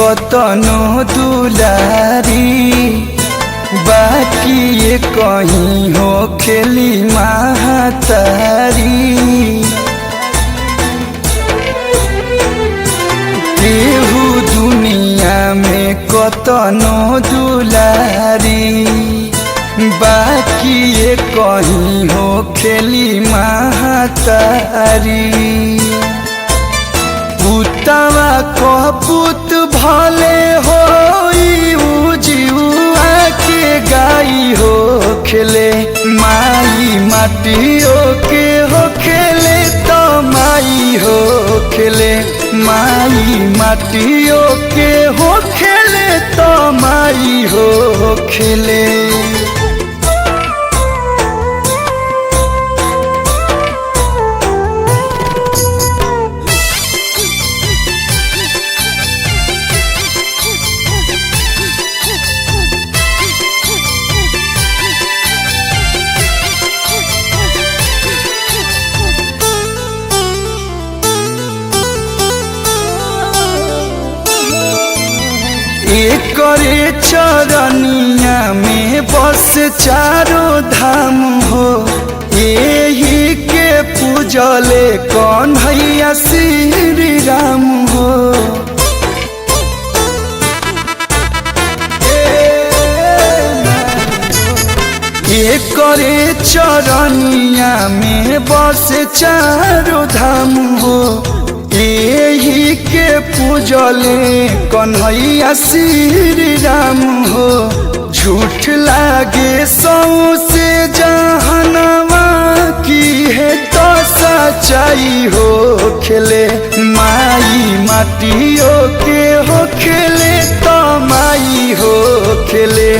कतनो दुलारी बाकी ये कहीं हो खेली महतारी। केहू दुनिया में कतनो दुलारी बाकी ये कहीं हो खेली महतारी। पुतवा कपूत भले हो जीवा के गाई हो खेले माई माटियों के हो खेले तो माई हो खेले माई माटियों के हो खेले तो माई हो खेले। एकरे चरनिया में बस चारों धाम हो यही के पूजले कन्हैया श्री राम हो। एकरे चरनिया में बस चारों धाम हो यही के पूजले कन्हैया श्री राम हो। झूठ लागे सौसे जहनवा की है तो सच्चाई हो खेले माई माटियों के हो खेले तो माई हो खेले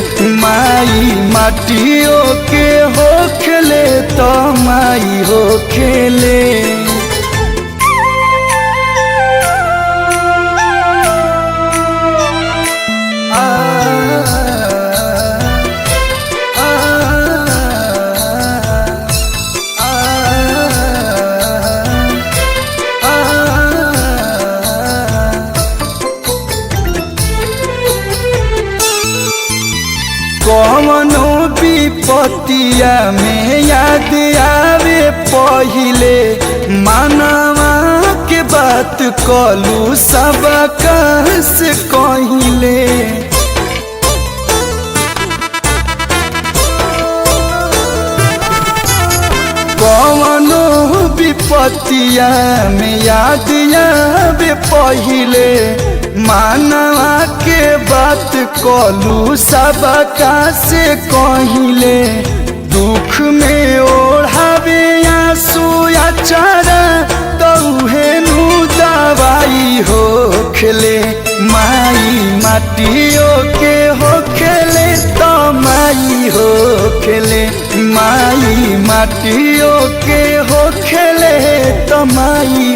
माई माटियों के हो खेले तो माई हो खेले। कवनो विपत्तिया में याद आवे पहिले मानवा के बात कलू सबका से कहिले। कवनो विपत्तिया में याद आवे पहिले मानवा के बात कलू सबका से कहिले। दुख में ओढ़ावे आंसू अचारा तौहे नु दवाई हो खेले माई माटियों के हो खेले तो माई हो खेले माई माटियों के हो खेले तो माई